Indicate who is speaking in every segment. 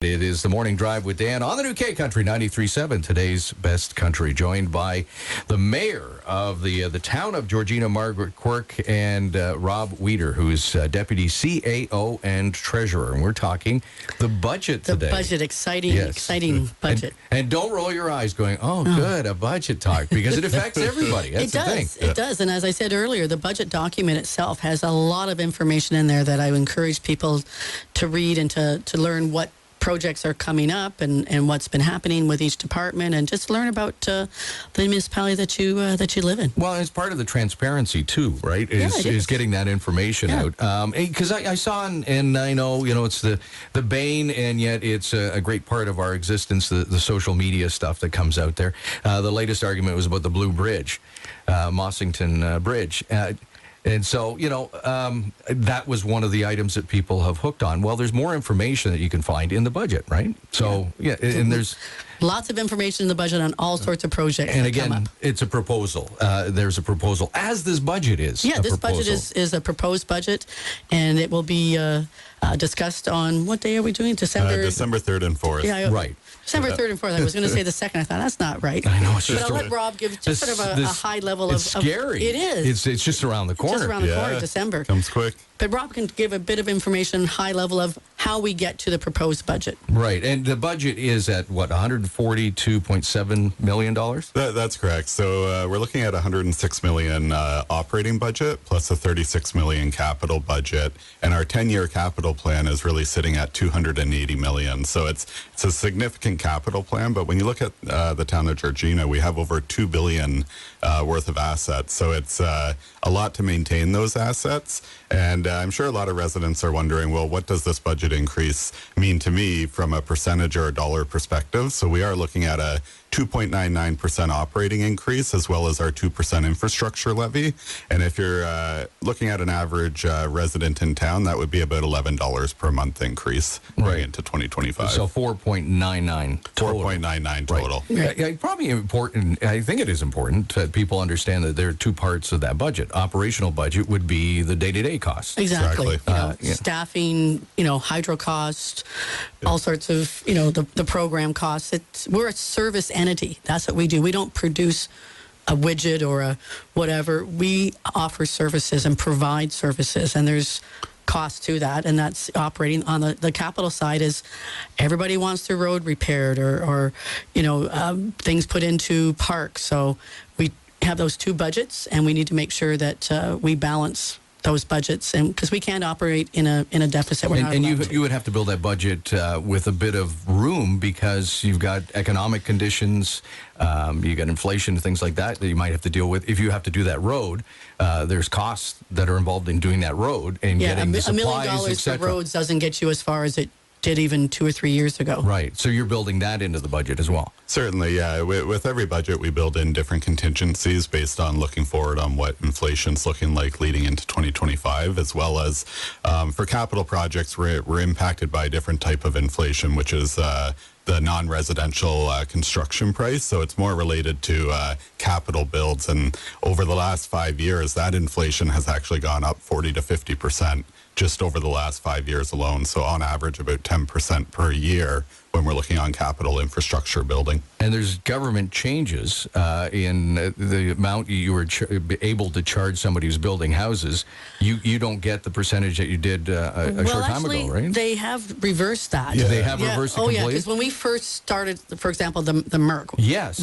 Speaker 1: It is the Morning Drive with Dan on the new KCountry 93.7, today's best country, joined by the mayor of the Town of Georgina, Margaret Quirk, and Rob Weeder, who's deputy CAO and treasurer. And we're talking the budget today.
Speaker 2: The budget, exciting budget.
Speaker 1: And don't roll your eyes going, good, a budget talk, because it affects everybody. That's the thing.
Speaker 2: It does. And as I said earlier, the budget document itself has a lot of information in there that I would encourage people to read and to learn what projects are coming up and what's been happening with each department, and just learn about the municipality that you live in.
Speaker 1: Well, it's part of the transparency too, right? Is getting that information out. Because I saw, and I know, it's the bane, and yet it's a great part of our existence, the social media stuff that comes out there. The latest argument was about the Blue Bridge, Mossington Bridge. And so, that was one of the items that people have hooked on. Well, there's more information that you can find in the budget, right? So, and there's
Speaker 2: lots of information in the budget on all sorts of projects.
Speaker 1: And again, it's a proposal. There's a proposal, as this budget is.
Speaker 2: Yeah, this budget is a proposed budget, and it will be discussed on, what day are we doing? December
Speaker 3: 3rd and 4th.
Speaker 2: Yeah,
Speaker 1: right.
Speaker 2: December 3rd and 4th. I was going to say the 2nd. I thought, that's not right.
Speaker 1: I know. It's
Speaker 2: but
Speaker 1: just
Speaker 2: I'll let Rob give just sort of a high level
Speaker 1: it's scary.
Speaker 2: It is.
Speaker 1: It's just around the corner.
Speaker 2: Just around the corner, December.
Speaker 3: Comes quick.
Speaker 2: But Rob can give a bit of information, high level of how we get to the proposed budget.
Speaker 1: Right. And the budget is at, what, $142.7 million?
Speaker 3: That's correct. So we're looking at $106 million operating budget plus a $36 million capital budget. And our 10-year capital plan is really sitting at $280 million. So it's a significant capital plan. But when you look at the town of Georgina, we have over $2 billion worth of assets. So it's a lot to maintain those assets. And I'm sure a lot of residents are wondering, well, what does this budget increase mean to me from a percentage or a dollar perspective? So we are looking at a 2.99% operating increase, as well as our 2% infrastructure levy. And if you're looking at an average resident in town, that would be about $11 per month increase going into 2025.
Speaker 1: So 4.99 total.
Speaker 3: 4.99 total.
Speaker 1: Right. Yeah, probably important. I think it is important that people understand that there are two parts of that budget. Operational budget would be the day-to-day costs.
Speaker 2: Exactly. Staffing, hydro cost, all sorts of, the program costs. We're a service entity. That's what we do. We don't produce a widget or a whatever. We offer services and provide services, and there's cost to that, and that's operating on the capital side. Is everybody wants their road repaired or things put into parks. So we have those two budgets, and we need to make sure that we balance those budgets, and because we can't operate in a deficit.
Speaker 1: And you would have to build that budget with a bit of room, because you've got economic conditions, you got inflation, things like that you might have to deal with. If you have to do that road, there's costs that are involved in doing that road and getting the supplies,
Speaker 2: $1 million
Speaker 1: for
Speaker 2: roads doesn't get you as far as it did even 2 or 3 years ago.
Speaker 1: Right. So you're building that into the budget as well.
Speaker 3: Certainly, yeah. With every budget, we build in different contingencies based on looking forward on what inflation's looking like leading into 2025, as well as for capital projects, we're impacted by a different type of inflation, which is the non-residential construction price. So it's more related to capital builds. And over the last 5 years, that inflation has actually gone up 40 to 50% just over the last 5 years alone. So on average, about 10% per year when we're looking on capital infrastructure building.
Speaker 1: And there's government changes in the amount you were able to charge somebody who's building houses. You don't get the percentage that you did a short time ago, right?
Speaker 2: They have reversed that.
Speaker 1: Yeah. They have reversed it completely?
Speaker 2: Oh, yeah, because when we first started, for example, the MERC.
Speaker 1: Yes.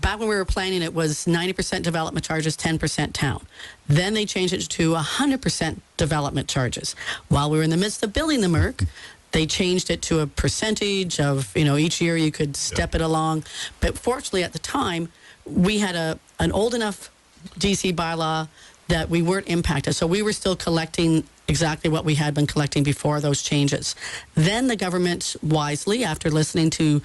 Speaker 2: Back when we were planning, it was 90% development charges, 10% town. Then they changed it to 100% development charges. While we were in the midst of building the MERC, they changed it to a percentage of, each year you could step it along. But fortunately, at the time, we had an old enough DC bylaw that we weren't impacted. So we were still collecting exactly what we had been collecting before those changes. Then the government wisely, after listening to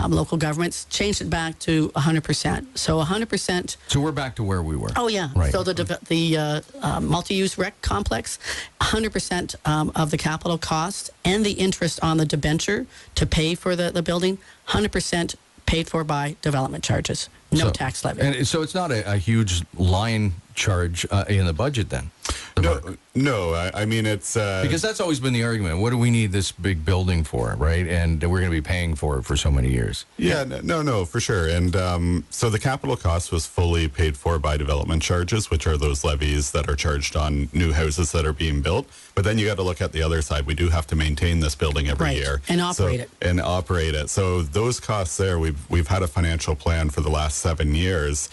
Speaker 2: local governments, changed it back to 100%. So 100%.
Speaker 1: So we're back to where we were.
Speaker 2: Oh, yeah.
Speaker 1: Right.
Speaker 2: So the multi-use rec complex, 100% of the capital cost and the interest on the debenture to pay for the building, 100% paid for by development charges. No tax levy.
Speaker 1: And so it's not a huge line charge in the budget then?
Speaker 3: No, No, I mean, it's...
Speaker 1: Because that's always been the argument. What do we need this big building for, right? And we're going to be paying for it for so many years.
Speaker 3: Yeah, no, for sure. And so the capital cost was fully paid for by development charges, which are those levies that are charged on new houses that are being built. But then you got to look at the other side. We do have to maintain this building every year.
Speaker 2: And operate it.
Speaker 3: And operate it. So those costs there, we've had a financial plan for the last 7 years.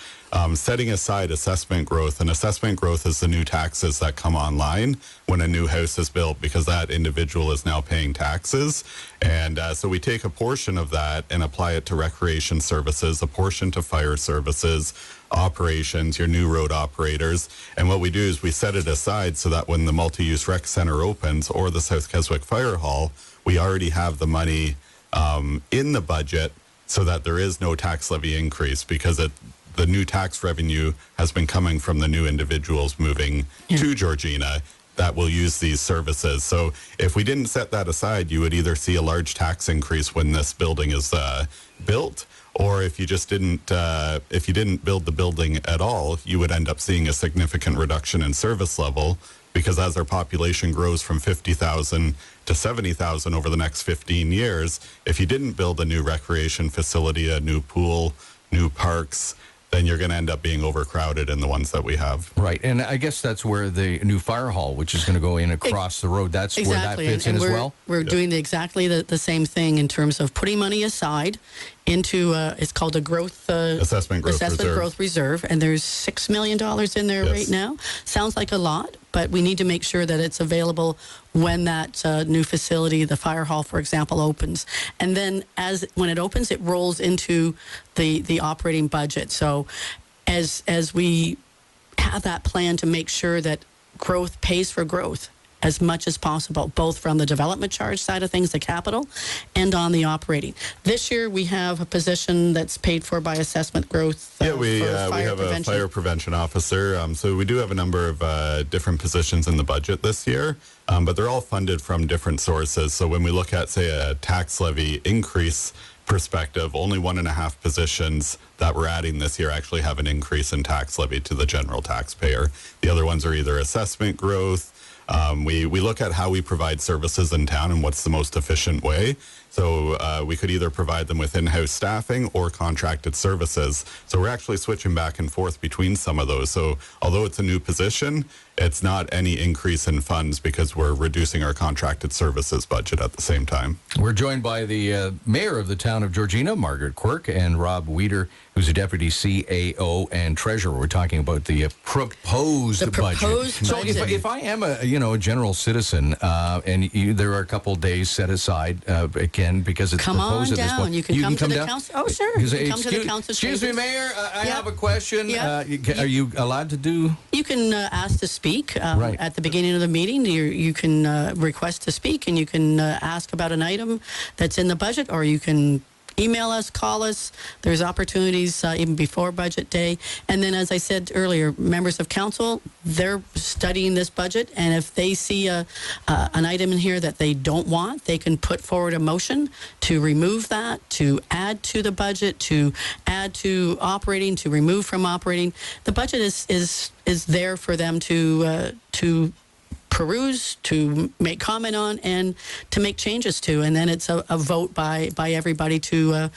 Speaker 3: Setting aside assessment growth, and assessment growth is the new taxes that come online when a new house is built, because that individual is now paying taxes. And so we take a portion of that and apply it to recreation services, a portion to fire services, operations, your new road operators. And what we do is we set it aside so that when the multi-use rec center opens or the South Keswick Fire Hall, we already have the money in the budget so that there is no tax levy increase, because the new tax revenue has been coming from the new individuals moving to Georgina that will use these services. So if we didn't set that aside, you would either see a large tax increase when this building is built, or if you just didn't build the building at all, you would end up seeing a significant reduction in service level, because as our population grows from 50,000 to 70,000 over the next 15 years, if you didn't build a new recreation facility, a new pool, new parks, then you're going to end up being overcrowded in the ones that we have.
Speaker 1: Right. And I guess that's where the new fire hall, which is going to go in across the road, that's where that fits in as well?
Speaker 2: We're doing exactly the same thing in terms of putting money aside into, it's called a growth...
Speaker 3: Assessment
Speaker 2: growth reserve. And there's $6 million in there right now. Sounds like a lot, but we need to make sure that it's available when that new facility, the fire hall, for example, opens. And then when it opens, it rolls into the operating budget. So as we have that plan to make sure that growth pays for growth as much as possible, both from the development charge side of things, the capital, and on the operating. This year, we have a position that's paid for by assessment growth.
Speaker 3: We have a fire prevention officer. So we do have a number of different positions in the budget this year, but they're all funded from different sources. So when we look at, say, a tax levy increase perspective, only 1.5 positions that we're adding this year actually have an increase in tax levy to the general taxpayer. The other ones are either assessment growth. We look at how we provide services in town and what's the most efficient way. So we could either provide them with in-house staffing or contracted services. So we're actually switching back and forth between some of those. So although it's a new position, it's not any increase in funds because we're reducing our contracted services budget at the same time.
Speaker 1: We're joined by the mayor of the town of Georgina, Margaret Quirk, and Rob Weeder, who's a deputy CAO and treasurer. We're talking about the proposed budget. So if I am a general citizen and there are a couple days set aside again because it's proposed at this point.
Speaker 2: You can come to the council. Oh, sure. Come to the council.
Speaker 1: Excuse me, Mayor. I have a question. Are you allowed to do?
Speaker 2: You can ask to speak at the beginning of the meeting. You can request to speak, and you can ask about an item that's in the budget, or you can email us, call us. There's opportunities even before budget day. And then, as I said earlier, members of council, they're studying this budget, and if they see an item in here that they don't want, they can put forward a motion to remove that, to add to the budget, to add to operating, to remove from operating. The budget is there for them to peruse, to make comment on, and to make changes to, and then it's a vote by everybody to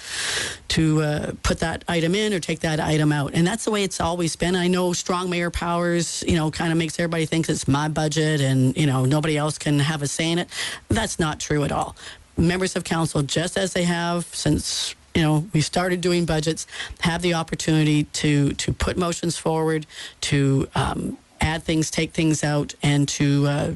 Speaker 2: put that item in or take that item out, and that's the way it's always been. I know strong mayor powers, kind of makes everybody think it's my budget, and nobody else can have a say in it. That's not true at all. Members of council, just as they have since we started doing budgets, have the opportunity to put motions forward, to add things, take things out, and to,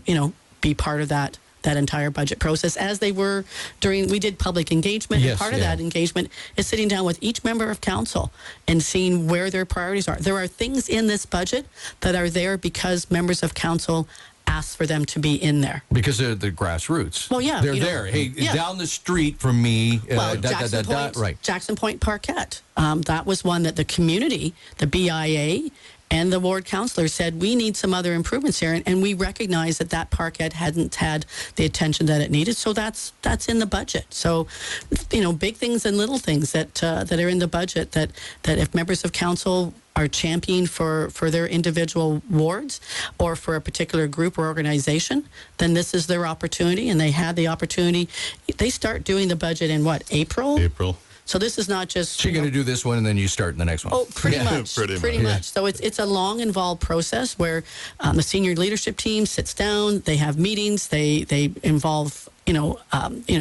Speaker 2: be part of that entire budget process, as they were we did public engagement.
Speaker 1: Yes,
Speaker 2: and part of that engagement is sitting down with each member of council and seeing where their priorities are. There are things in this budget that are there because members of council asked for them to be in there.
Speaker 1: Because they're the grassroots.
Speaker 2: Well, yeah.
Speaker 1: They're there. Hey, down the street from me.
Speaker 2: Jackson Point Parquet. That was one that the community, the BIA, and the ward councillor said, we need some other improvements here. And we recognize that parkette hadn't had the attention that it needed. So that's in the budget. So, big things and little things that are in the budget that if members of council are championing for their individual wards or for a particular group or organization, then this is their opportunity. And they had the opportunity. They start doing the budget in what, April?
Speaker 3: April.
Speaker 2: So this is not just...
Speaker 1: So you're going to do this one and then you start in the next one?
Speaker 2: Oh, pretty much. Pretty much. So it's a long, involved process where the senior leadership team sits down, they have meetings, they involve,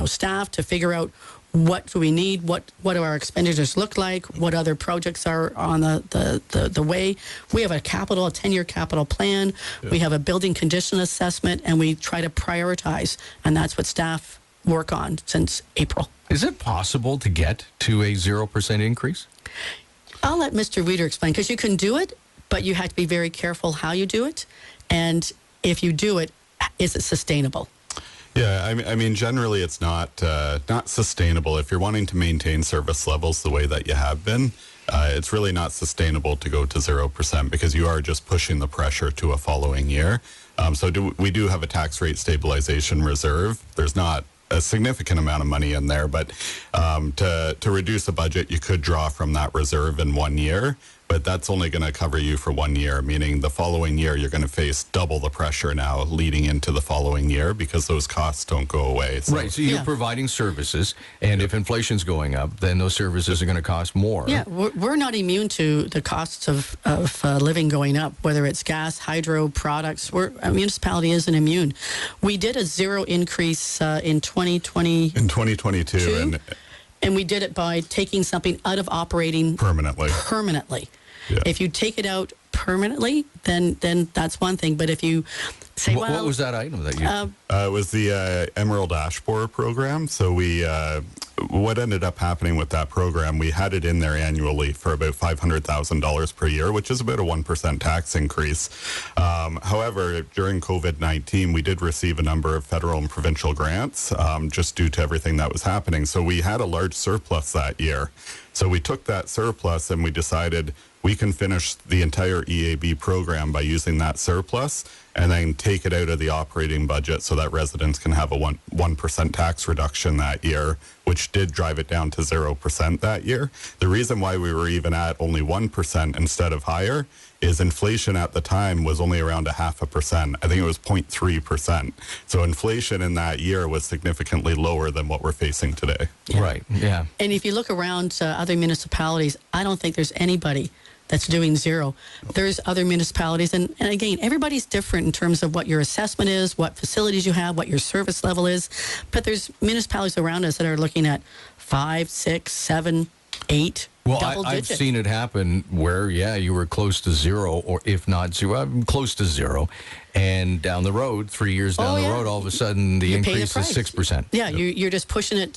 Speaker 2: staff to figure out what do we need, what do our expenditures look like, what other projects are on the way. We have a 10-year capital plan, we have a building condition assessment, and we try to prioritize, and that's what staff work on since April.
Speaker 1: Is it possible to get to a 0% increase?
Speaker 2: I'll let Mr. Weeder explain, because you can do it, but you have to be very careful how you do it. And if you do it, is it sustainable?
Speaker 3: Yeah, I mean, generally it's not sustainable. If you're wanting to maintain service levels the way that you have been, it's really not sustainable to go to 0% because you are just pushing the pressure to a following year. We do have a tax rate stabilization reserve. There's not a significant amount of money in there, but to reduce a budget, you could draw from that reserve in 1 year, but that's only going to cover you for 1 year, meaning the following year you're going to face double the pressure now leading into the following year because those costs don't go away.
Speaker 1: Right, so you're providing services, and if inflation's going up, then those services are going to cost more.
Speaker 2: Yeah, we're not immune to the costs of living going up, whether it's gas, hydro, products. A municipality isn't immune. We did a zero increase in 2020.
Speaker 3: In 2022.
Speaker 2: And we did it by taking something out of operating permanently. Yeah. If you take it out permanently, then that's one thing. But if you say,
Speaker 1: what was that item that you...
Speaker 3: it was the Emerald Ash Borer program. So what ended up happening with that program, we had it in there annually for about $500,000 per year, which is about a 1% tax increase. However, during COVID-19, we did receive a number of federal and provincial grants just due to everything that was happening. So we had a large surplus that year. So we took that surplus and we decided we can finish the entire EAB program by using that surplus and then take it out of the operating budget so that residents can have a 1% tax reduction that year, which did drive it down to 0% that year. The reason why we were even at only 1% instead of higher is inflation at the time was only around 0.5%. I think it was 0.3%. So inflation in that year was significantly lower than what we're facing today.
Speaker 2: Yeah.
Speaker 1: Right, yeah.
Speaker 2: And if you look around other municipalities, I don't think there's anybody that's doing zero. There's other municipalities, and again, everybody's different in terms of what your assessment is, what facilities you have, what your service level is. But there's municipalities around us that are looking at 5, 6, 7, 8.
Speaker 1: Well, I've seen it happen where, you were close to zero, or if not zero, close to zero. And down the road, 3 years down the road, all of a sudden the increase is 6%.
Speaker 2: Yeah, you're just pushing it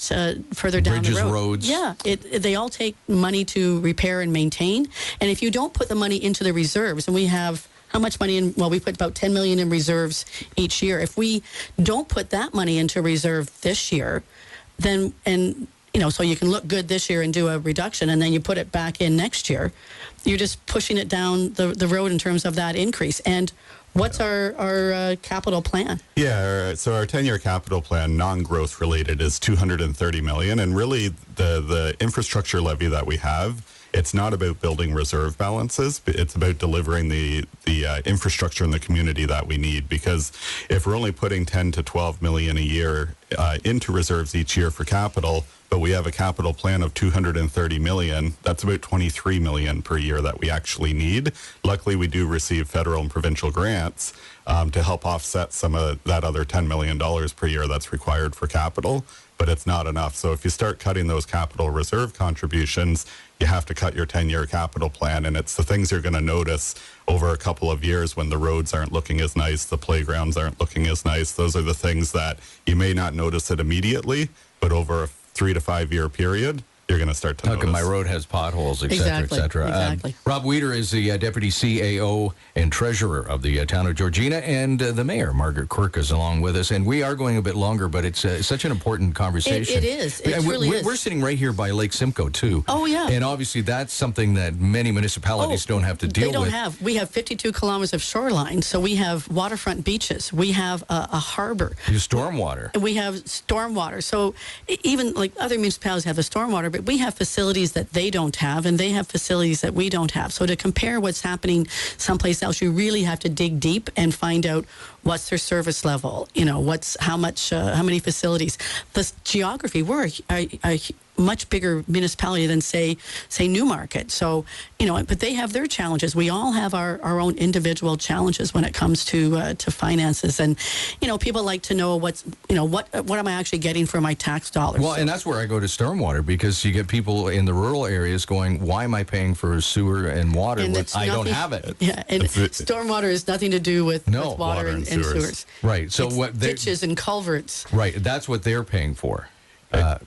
Speaker 2: further down
Speaker 1: the road. Bridges,
Speaker 2: roads. Yeah, they all take money to repair and maintain. And if you don't put the money into the reserves, and we have how much money in? Well, we put about $10 million in reserves each year. If we don't put that money into reserve this year, then so you can look good this year and do a reduction, and then you put it back in next year, you're just pushing it down the road in terms of that increase. And what's our capital plan?
Speaker 3: Yeah, so our 10-year capital plan, non-growth related, is $230 million. And really, the infrastructure levy that we have, it's not about building reserve balances, but it's about delivering the infrastructure in the community that we need. Because if we're only putting 10 to 12 million a year into reserves each year for capital, but we have a capital plan of $230 million, that's about $23 million per year that we actually need. Luckily, we do receive federal and provincial grants to help offset some of that other $10 million per year that's required for capital, but it's not enough. So if you start cutting those capital reserve contributions, you have to cut your 10-year capital plan. And it's the things you're going to notice over a couple of years when the roads aren't looking as nice, the playgrounds aren't looking as nice. Those are the things that you may not notice it immediately, but over a 3 to 5 year period, you're you're going to start to
Speaker 1: How come
Speaker 3: notice.
Speaker 1: my road has potholes, et cetera,
Speaker 2: Exactly,
Speaker 1: et cetera.
Speaker 2: exactly.
Speaker 1: Rob Weeder is the Deputy CAO and Treasurer of the Town of Georgina, and the Mayor, Margaret Quirk, is along with us. And we are going a bit longer, but it's such an important conversation.
Speaker 2: It is. It really is.
Speaker 1: We're sitting right here by Lake Simcoe, too.
Speaker 2: Oh, yeah.
Speaker 1: And obviously, that's something that many municipalities don't have to deal with.
Speaker 2: We have 52 kilometers of shoreline, so we have waterfront beaches. We have a harbor.
Speaker 1: You stormwater.
Speaker 2: We have stormwater. So even like other municipalities have the stormwater, but we have facilities that they don't have, and they have facilities that we don't have. So to compare what's happening someplace else, you really have to dig deep and find out what's their service level. How many facilities. The geography. We're a much bigger municipality than say Newmarket. So but they have their challenges. We all have our own individual challenges when it comes to finances, and people like to know what am I actually getting for my tax dollars.
Speaker 1: Well, and that's where I go to stormwater, because you get people in the rural areas going, why am I paying for sewer and water when I don't have it?
Speaker 2: Yeah, and stormwater has nothing to do with water and sewers.
Speaker 1: Right. So
Speaker 2: it's ditches and culverts.
Speaker 1: Right. That's what they're paying for.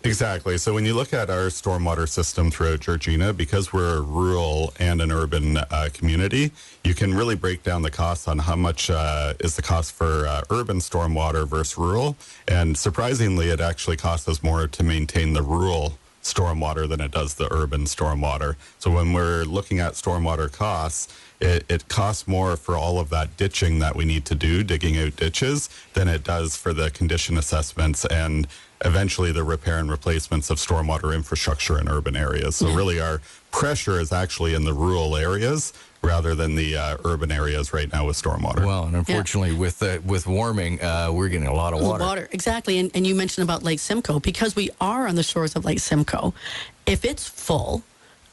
Speaker 3: Exactly. So when you look at our stormwater system throughout Georgina, because we're a rural and an urban community, you can really break down the costs on how much is the cost for urban stormwater versus rural. And surprisingly, it actually costs us more to maintain the rural stormwater than it does the urban stormwater. So when we're looking at stormwater costs, it costs more for all of that ditching that we need to do, digging out ditches, than it does for the condition assessments and eventually the repair and replacements of stormwater infrastructure in urban areas. So really our pressure is actually in the rural areas rather than the urban areas right now with stormwater.
Speaker 1: Well, and unfortunately with warming, we're getting a lot of water.
Speaker 2: Exactly. And you mentioned about Lake Simcoe. Because we are on the shores of Lake Simcoe, if it's full,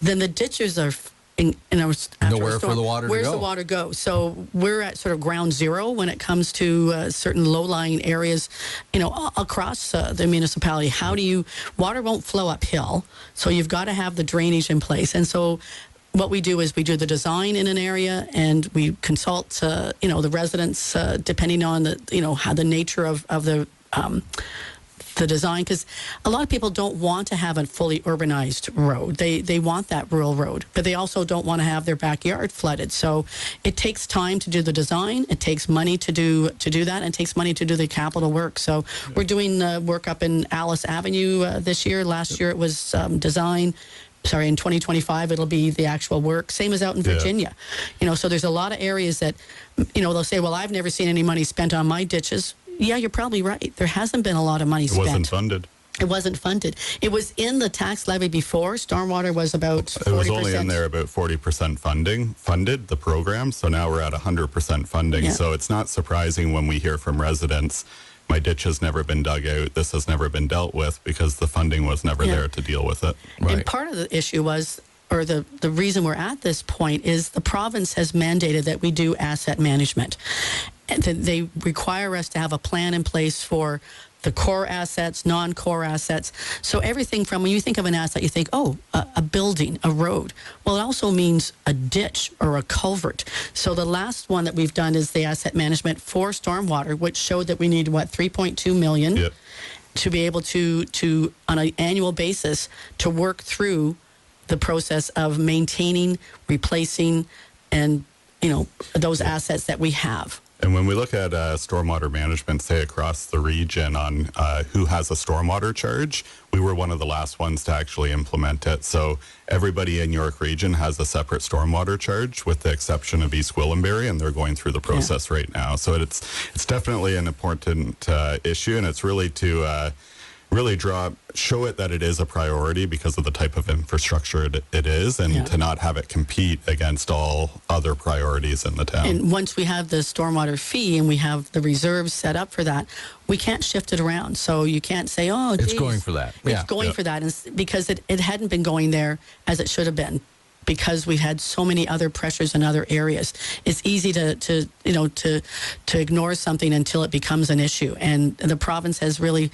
Speaker 2: then the ditches are
Speaker 1: nowhere for the water to go.
Speaker 2: Where's the water go? So we're at sort of ground zero when it comes to certain low-lying areas, across the municipality. Water won't flow uphill, so you've got to have the drainage in place. And so what we do is we do the design in an area, and we consult, the residents, depending on how the nature of the design, because a lot of people don't want to have a fully urbanized road. They want that rural road, but they also don't want to have their backyard flooded. So it takes time to do the design. It takes money to do that, and it takes money to do the capital work. So we're doing work up in Alice Avenue this year. Last year it was design. In 2025 it'll be the actual work. Same as out in Virginia. So there's a lot of areas that, they'll say, well, I've never seen any money spent on my ditches. Yeah, you're probably right. There hasn't been a lot of money spent.
Speaker 3: It wasn't funded.
Speaker 2: It wasn't funded. It was in the tax levy before. Stormwater was about 40%.
Speaker 3: It was only in there about 40% funded, the program. So now we're at 100% funding. Yeah. So it's not surprising when we hear from residents, my ditch has never been dug out, this has never been dealt with, because the funding was never there to deal with it.
Speaker 2: Right. And part of the issue was, or the reason we're at this point, is the province has mandated that we do asset management. And they require us to have a plan in place for the core assets, non-core assets. So everything from, when you think of an asset, you think, a building, a road. Well, it also means a ditch or a culvert. So the last one that we've done is the asset management for stormwater, which showed that we need, $3.2 million to be able to on an annual basis, to work through the process of maintaining, replacing, and, those assets that we have.
Speaker 3: And when we look at stormwater management, say across the region on who has a stormwater charge, we were one of the last ones to actually implement it. So everybody in York Region has a separate stormwater charge, with the exception of East Gwillimbury, and they're going through the process right now. So it's definitely an important issue, and it's really to show it that it is a priority because of the type of infrastructure it is, and to not have it compete against all other priorities in the town.
Speaker 2: And once we have the stormwater fee and we have the reserves set up for that, we can't shift it around. So you can't say,
Speaker 1: it's going for that.
Speaker 2: It's going for that, because it hadn't been going there as it should have been, because we've had so many other pressures in other areas. It's easy to ignore something until it becomes an issue. And the province has really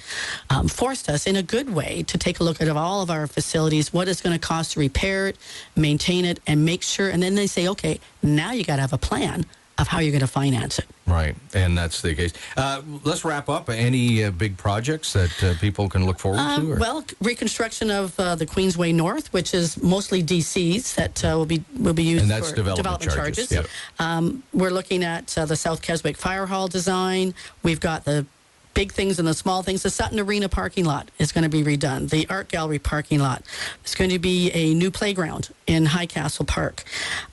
Speaker 2: forced us in a good way to take a look at all of our facilities, what it's going to cost to repair it, maintain it, and make sure. And then they say, okay, now you got to have a plan of how you're going to finance it.
Speaker 1: Right, and that's the case. Let's wrap up. Any big projects that people can look forward to? Or?
Speaker 2: Well, reconstruction of the Queensway North, which is mostly DCs that will be used
Speaker 1: And that's
Speaker 2: for
Speaker 1: development charges. Yep.
Speaker 2: We're looking at the South Keswick Fire Hall design. We've got the big things and the small things. The Sutton Arena parking lot is going to be redone. The Art Gallery parking lot. There's going to be a new playground in High Castle Park.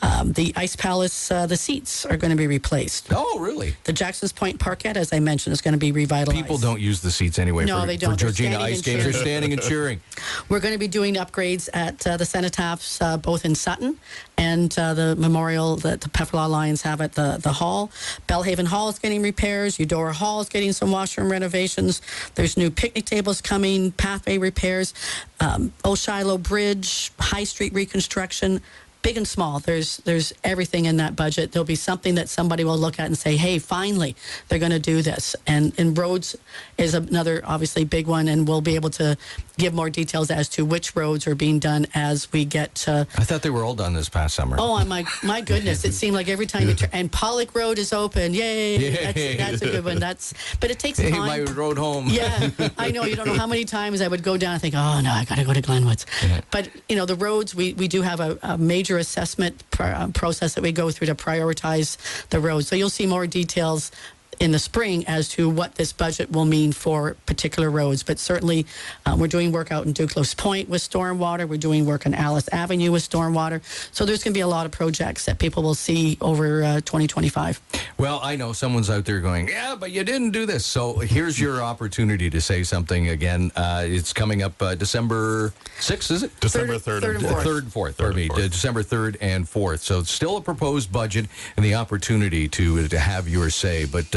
Speaker 2: The Ice Palace, the seats are going to be replaced.
Speaker 1: Oh, really?
Speaker 2: The Jackson's Point Parkette, as I mentioned, is going to be revitalized.
Speaker 1: People don't use the seats anyway
Speaker 2: No,
Speaker 1: for,
Speaker 2: they don't.
Speaker 1: for Georgina ice games. They're standing and cheering.
Speaker 2: We're going to be doing upgrades at the cenotaphs, both in Sutton and the memorial that the Pefferlaw Lions have at the hall. Belhaven Hall is getting repairs. Eudora Hall is getting some washroom renovations. There's new picnic tables coming, pathway repairs, O'Shilo Bridge, High Street reconstruction. Big and small, there's everything in that budget. There'll be something that somebody will look at and say, hey, finally, they're going to do this. And roads is another, obviously, big one, and we'll be able to give more details as to which roads are being done as we get to...
Speaker 1: I thought they were all done this past summer.
Speaker 2: Oh, my goodness. It seemed like every time you turn... And Pollock Road is open. Yay! That's a good one. But it takes time.
Speaker 1: My road home.
Speaker 2: Yeah, I know. You don't know how many times I would go down and think, oh, no, I got to go to Glenwoods. Yeah. But, the roads, we do have a major assessment process that we go through to prioritize the roads. So you'll see more details in the spring as to what this budget will mean for particular roads. But certainly we're doing work out in Duclos Point with stormwater. We're doing work on Alice Avenue with stormwater. So there's going to be a lot of projects that people will see over 2025.
Speaker 1: Well, I know someone's out there going, yeah, but you didn't do this. So here's your opportunity to say something again. It's coming up December 6th, is it?
Speaker 3: December 3rd and 4th.
Speaker 1: 3rd and 4th. December 3rd and 4th. So it's still a proposed budget and the opportunity to have your say. But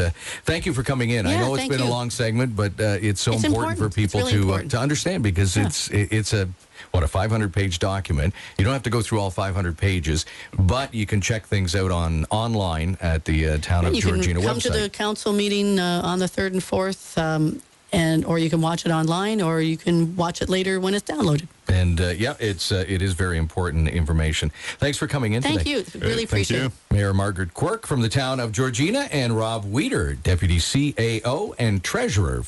Speaker 1: thank you for coming in.
Speaker 2: Yeah,
Speaker 1: I know it's been a long segment, but it's important for people to understand because it's a 500-page document. You don't have to go through all 500 pages, but you can check things out online at the Town of Georgina website.
Speaker 2: You can come to the council meeting on the 3rd and 4th, or you can watch it online, or you can watch it later when it's downloaded.
Speaker 1: And it is very important information. Thanks for coming in today.
Speaker 2: Thank you. Really appreciate it.
Speaker 1: Mayor Margaret Quirk from the Town of Georgina and Rob Weeder, Deputy CAO and Treasurer.